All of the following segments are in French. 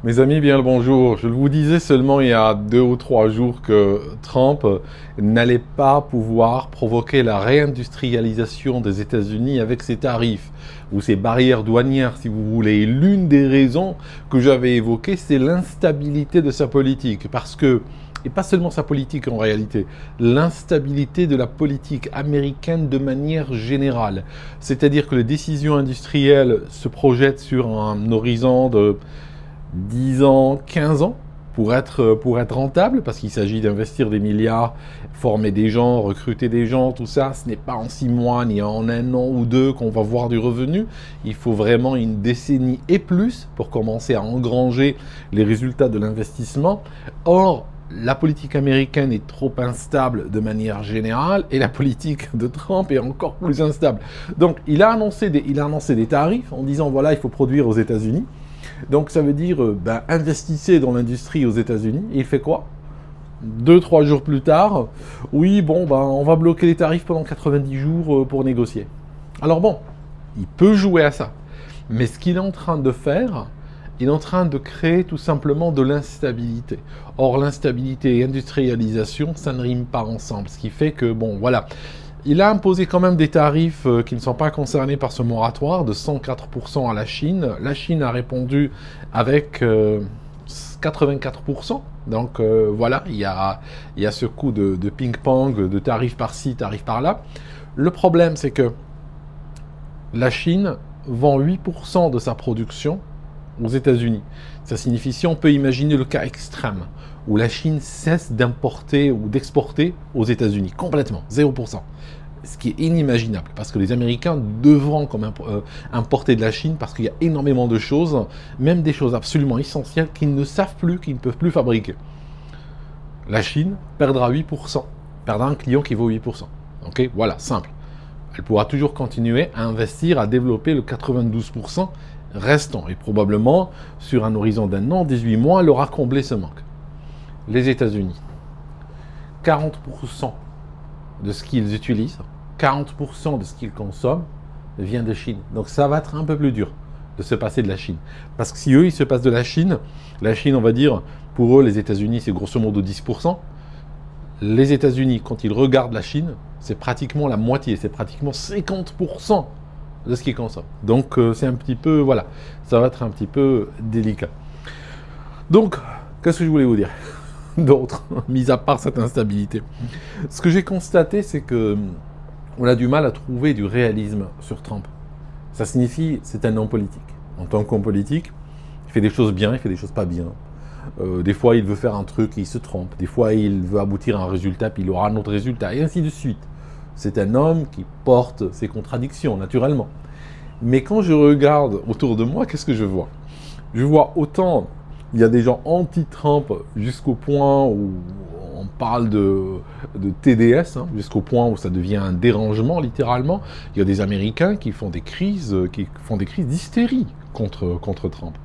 Mes amis, bien le bonjour. Je vous disais seulement il y a 2 ou 3 jours que Trump n'allait pas pouvoir provoquer la réindustrialisation des États-Unis avec ses tarifs ou ses barrières douanières, si vous voulez. Et l'une des raisons que j'avais évoquées, c'est l'instabilité de sa politique. Parce que, et pas seulement sa politique en réalité, l'instabilité de la politique américaine de manière générale. C'est-à-dire que les décisions industrielles se projettent sur un horizon de 10 ans, 15 ans pour être rentable, parce qu'il s'agit d'investir des milliards, former des gens, recruter des gens, tout ça. Ce n'est pas en 6 mois ni en 1 an ou 2 qu'on va voir du revenu. Il faut vraiment une décennie et plus pour commencer à engranger les résultats de l'investissement. Or, la politique américaine est trop instable de manière générale et la politique de Trump est encore plus instable. Donc, il a annoncé des tarifs en disant voilà, il faut produire aux États-Unis. Donc ça veut dire, investissez dans l'industrie aux États-Unis. Et il fait quoi? 2, 3 jours plus tard, oui, on va bloquer les tarifs pendant 90 jours pour négocier. Alors bon, il peut jouer à ça. Mais ce qu'il est en train de faire, il est en train de créer tout simplement de l'instabilité. Or, l'instabilité et industrialisation, ça ne rime pas ensemble. Ce qui fait que, voilà. Il a imposé quand même des tarifs qui ne sont pas concernés par ce moratoire de 104% à la Chine. La Chine a répondu avec 84%. Donc voilà, il y a ce coup de ping-pong, de tarifs par-ci, tarifs par-là. Le problème, c'est que la Chine vend 8% de sa production aux États-Unis. Ça signifie, si on peut imaginer le cas extrême, où la Chine cesse d'importer ou d'exporter aux États-Unis, complètement, 0%. Ce qui est inimaginable, parce que les Américains devront quand même importer de la Chine, parce qu'il y a énormément de choses, même des choses absolument essentielles qu'ils ne savent plus, qu'ils ne peuvent plus fabriquer. La Chine perdra 8%, perdra un client qui vaut 8%. Ok, voilà, simple. Elle pourra toujours continuer à investir, à développer le 92% restant, et probablement, sur un horizon d'1 an, 18 mois, elle aura comblé ce manque. Les États-Unis, 40% de ce qu'ils utilisent, 40% de ce qu'ils consomment vient de Chine. Donc ça va être un peu plus dur de se passer de la Chine. Parce que si eux, ils se passent de la Chine, on va dire, pour eux, les États-Unis, c'est grosso modo 10%. Les États-Unis, quand ils regardent la Chine, c'est pratiquement la moitié, c'est pratiquement 50% de ce qu'ils consomment. Donc c'est un petit peu, voilà, ça va être un petit peu délicat. Donc, qu'est-ce que je voulais vous dire d'autre, mis à part cette instabilité? Ce que j'ai constaté, c'est que on a du mal à trouver du réalisme sur Trump. Ça signifie, c'est un homme politique. En tant qu'homme politique, il fait des choses bien, il fait des choses pas bien. Des fois, il veut faire un truc et il se trompe. Des fois, il veut aboutir à un résultat, puis il aura un autre résultat, et ainsi de suite. C'est un homme qui porte ses contradictions, naturellement. Mais quand je regarde autour de moi, qu'est-ce que je vois? Je vois autant, il y a des gens anti-Trump jusqu'au point où on parle de TDS, jusqu'au point où ça devient un dérangement, littéralement. Il y a des Américains qui font des crises d'hystérie contre Trump.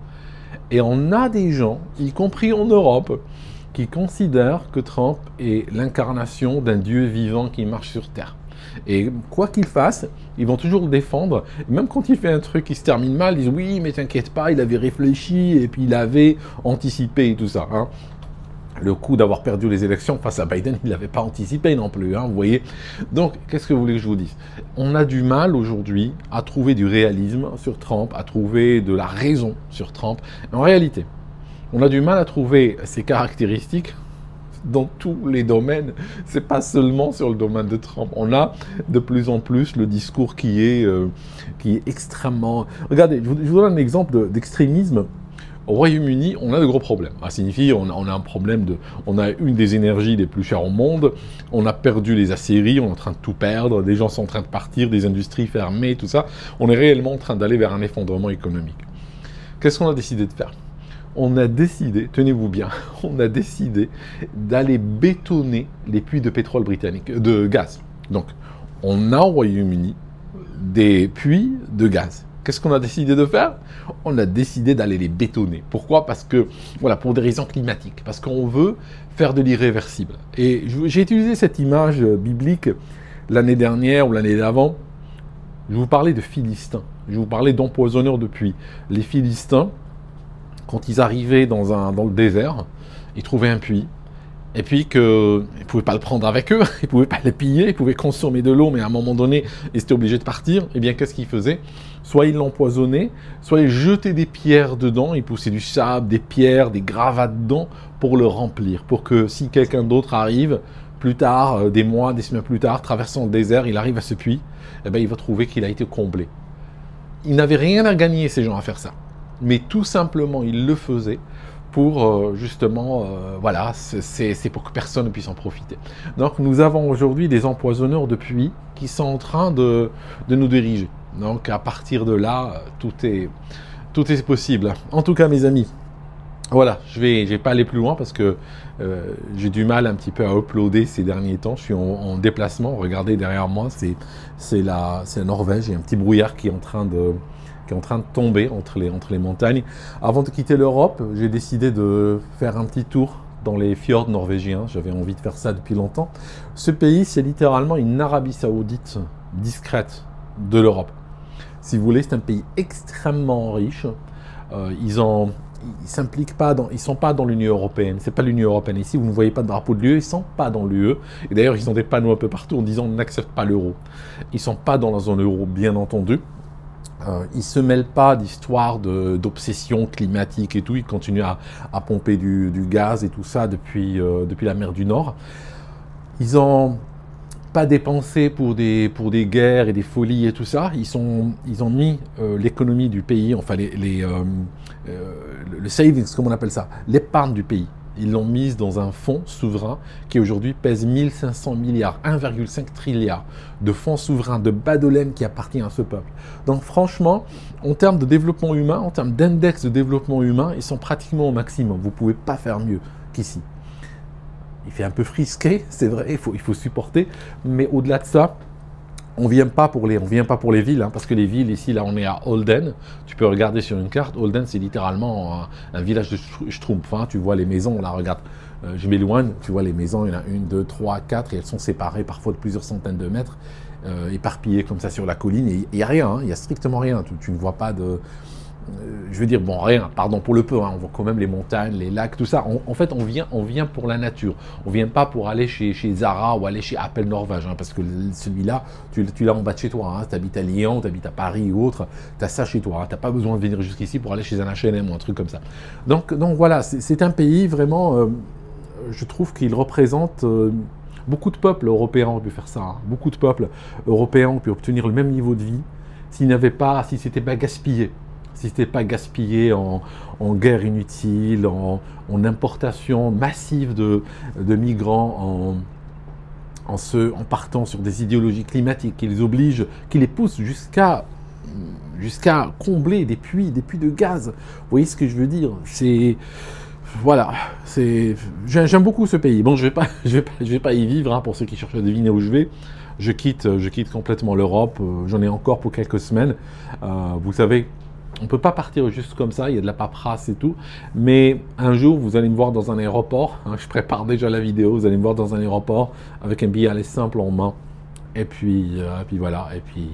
Et on a des gens, y compris en Europe, qui considèrent que Trump est l'incarnation d'un Dieu vivant qui marche sur Terre. Et quoi qu'il fasse, ils vont toujours le défendre. Et même quand il fait un truc qui se termine mal, ils disent oui, mais t'inquiète pas, il avait réfléchi et puis il avait anticipé et tout ça. Le coup d'avoir perdu les élections face à Biden, il ne l'avait pas anticipé non plus, vous voyez. Donc, qu'est-ce que vous voulez que je vous dise? On a du mal aujourd'hui à trouver du réalisme sur Trump, à trouver de la raison sur Trump. En réalité, on a du mal à trouver ses caractéristiques dans tous les domaines. C'est pas seulement sur le domaine de Trump. On a de plus en plus le discours qui est extrêmement... Regardez, je vous donne un exemple d'extrémisme. Au Royaume-Uni, on a de gros problèmes. Ça signifie on a un problème on a une des énergies les plus chères au monde, on a perdu les aciéries, on est en train de tout perdre, des gens sont en train de partir, des industries fermées, tout ça. On est réellement en train d'aller vers un effondrement économique. Qu'est-ce qu'on a décidé de faire? On a décidé, tenez-vous bien, on a décidé d'aller bétonner les puits de pétrole britanniques, de gaz. Donc, on a au Royaume-Uni des puits de gaz. Qu'est-ce qu'on a décidé de faire? On a décidé d'aller les bétonner. Pourquoi? Parce que, voilà, pour des raisons climatiques. Parce qu'on veut faire de l'irréversible. Et j'ai utilisé cette image biblique l'année dernière ou l'année d'avant. Je vous parlais de Philistins. Je vous parlais d'empoisonneurs de puits. Les Philistins, quand ils arrivaient dans le désert, ils trouvaient un puits. Et puis qu'ils ne pouvaient pas le prendre avec eux, ils ne pouvaient pas le piller, ils pouvaient consommer de l'eau, mais à un moment donné, ils étaient obligés de partir. Eh bien, qu'est-ce qu'ils faisaient? Soit ils l'empoisonnaient, soit ils jetaient des pierres dedans, ils poussaient du sable, des pierres, des gravats dedans pour le remplir. Pour que si quelqu'un d'autre arrive, plus tard, des mois, des semaines plus tard, traversant le désert, il arrive à ce puits, eh bien, il va trouver qu'il a été comblé. Ils n'avaient rien à gagner, ces gens, à faire ça. Mais tout simplement, ils le faisaient pour justement, voilà, c'est pour que personne ne puisse en profiter. Donc nous avons aujourd'hui des empoisonneurs de puits qui sont en train de nous diriger. Donc à partir de là, tout est possible. En tout cas mes amis, voilà, je vais pas aller plus loin parce que j'ai du mal un petit peu à uploader ces derniers temps. Je suis en déplacement, regardez derrière moi, c'est la Norvège, il y a un petit brouillard qui est en train de tomber entre les montagnes. Avant de quitter l'Europe, j'ai décidé de faire un petit tour dans les fjords norvégiens. J'avais envie de faire ça depuis longtemps. Ce pays, c'est littéralement une Arabie Saoudite discrète de l'Europe. Si vous voulez, c'est un pays extrêmement riche. Ils s'impliquent pas ils sont pas dans l'Union européenne. C'est pas l'Union européenne. Ici, vous ne voyez pas de drapeau de l'UE. Ils sont pas dans l'UE. Et d'ailleurs, ils ont des panneaux un peu partout en disant on n'accepte pas l'euro. Ils sont pas dans la zone euro, bien entendu. Ils ne se mêlent pas d'histoires d'obsession climatique et tout. Ils continuent à pomper du gaz et tout ça depuis la mer du Nord. Ils n'ont pas dépensé pour des guerres et des folies et tout ça. Ils ont mis l'économie du pays, enfin le savings, comme on appelle ça, l'épargne du pays. Ils l'ont mise dans un fonds souverain qui aujourd'hui pèse 1500 milliards, 1,5 trilliard de fonds souverains, de bas de laine qui appartient à ce peuple. Donc franchement, en termes de développement humain, en termes d'index de développement humain, ils sont pratiquement au maximum. Vous ne pouvez pas faire mieux qu'ici. Il fait un peu frisqué, c'est vrai, il faut supporter, mais au-delà de ça, on vient pas pour les villes, hein, parce que les villes, ici, là, on est à Olden. Tu peux regarder sur une carte. Olden, c'est littéralement un village de Schtroumpf. Hein. Tu vois les maisons, là, regarde. Je m'éloigne. Tu vois les maisons, il y en a 1, 2, 3, 4, et elles sont séparées parfois de plusieurs centaines de mètres, éparpillées comme ça sur la colline. Et il n'y a rien, hein, il n'y a strictement rien. Tu ne vois pas de... je veux dire, bon, rien, pardon pour le peu, hein, on voit quand même les montagnes, les lacs, tout ça. En fait, on vient pour la nature. On vient pas pour aller chez Zara ou aller chez Apple Norvège, hein, parce que celui-là, tu l'as en bas de chez toi. Hein, tu habites à Lyon, tu habites à Paris ou autre, tu as ça chez toi. Hein, tu n'as pas besoin de venir jusqu'ici pour aller chez un H&M ou un truc comme ça. Donc voilà, c'est un pays vraiment, je trouve qu'il représente... beaucoup de peuples européens ont pu faire ça. Hein, beaucoup de peuples européens ont pu obtenir le même niveau de vie si c'était pas gaspillé. Si ce n'était pas gaspillé en guerre inutile, en importation massive de migrants, en partant sur des idéologies climatiques qui les obligent, qui les poussent jusqu'à combler des puits de gaz. Vous voyez ce que je veux dire? Voilà, j'aime beaucoup ce pays. Bon, je vais pas y vivre, hein, pour ceux qui cherchent à deviner où je vais. Je quitte complètement l'Europe. J'en ai encore pour quelques semaines. Vous savez, on ne peut pas partir juste comme ça, il y a de la paperasse et tout. Mais un jour, vous allez me voir dans un aéroport. Hein, je prépare déjà la vidéo. Vous allez me voir dans un aéroport avec un billet aller simple en main. Et puis voilà. Et puis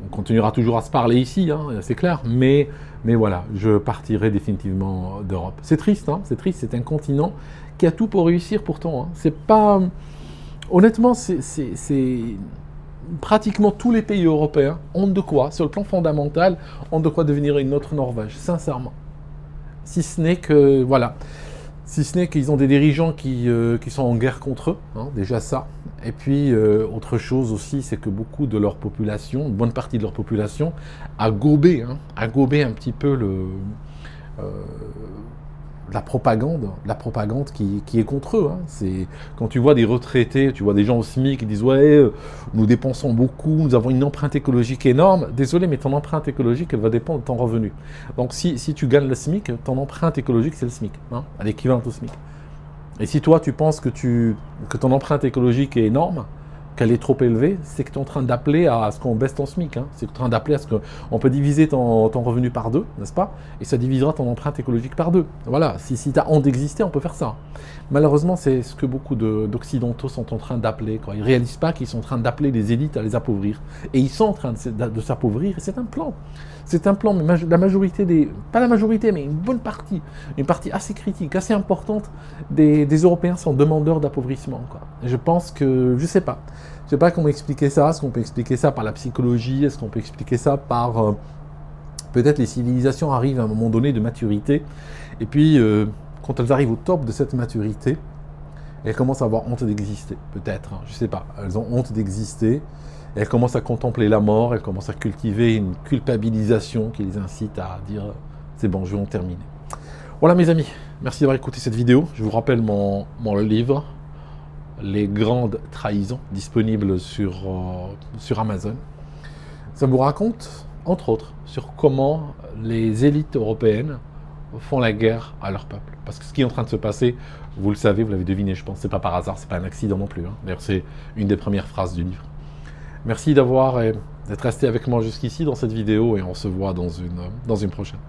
on continuera toujours à se parler ici, hein, c'est clair. Mais voilà, je partirai définitivement d'Europe. C'est triste, hein, c'est triste. C'est un continent qui a tout pour réussir pourtant. Hein. C'est pas... Honnêtement, c'est pratiquement tous les pays européens ont de quoi, sur le plan fondamental, ont de quoi devenir une autre Norvège, sincèrement. Si ce n'est que, voilà, si ce n'est qu'ils ont des dirigeants qui sont en guerre contre eux, hein, déjà ça. Et puis, autre chose aussi, c'est que beaucoup de leur population, une bonne partie de leur population, a gobé un petit peu la propagande qui est contre eux. Hein. C'est quand tu vois des retraités, tu vois des gens au SMIC qui disent ouais, nous dépensons beaucoup, nous avons une empreinte écologique énorme. Désolé, mais ton empreinte écologique, elle va dépendre de ton revenu. Donc si tu gagnes le SMIC, ton empreinte écologique, c'est le SMIC, hein, à l'équivalent au SMIC. Et si toi tu penses que ton empreinte écologique est énorme, qu'elle est trop élevée, c'est que tu es en train d'appeler à ce qu'on baisse ton SMIC. Hein. C'est que tu es en train d'appeler à ce qu'on peut diviser ton revenu par 2, n'est-ce pas? Et ça divisera ton empreinte écologique par 2. Voilà, si tu as honte d'exister, on peut faire ça. Malheureusement, c'est ce que beaucoup d'Occidentaux sont en train d'appeler. Ils ne réalisent pas qu'ils sont en train d'appeler les élites à les appauvrir. Et ils sont en train de s'appauvrir, et c'est un plan. C'est un plan, mais la majorité des... Pas la majorité, mais une partie assez critique, assez importante des Européens sont demandeurs d'appauvrissement, quoi. Et je pense que... Je sais pas comment expliquer ça. Est-ce qu'on peut expliquer ça par la psychologie? Est-ce qu'on peut expliquer ça par... peut-être les civilisations arrivent à un moment donné de maturité. Et puis, quand elles arrivent au top de cette maturité, elles commencent à avoir honte d'exister, peut-être. Hein, je sais pas. Elles ont honte d'exister. Elles commencent à contempler la mort. Elles commencent à cultiver une culpabilisation qui les incite à dire « c'est bon, je vais en terminer ». Voilà mes amis. Merci d'avoir écouté cette vidéo. Je vous rappelle mon livre « Les grandes trahisons » disponible sur Amazon. Ça vous raconte, entre autres, sur comment les élites européennes font la guerre à leur peuple. Parce que ce qui est en train de se passer, vous le savez, vous l'avez deviné, je pense, c'est pas par hasard, c'est pas un accident non plus. Hein. D'ailleurs, c'est une des premières phrases du livre. Merci d'être resté avec moi jusqu'ici dans cette vidéo et on se voit dans une prochaine.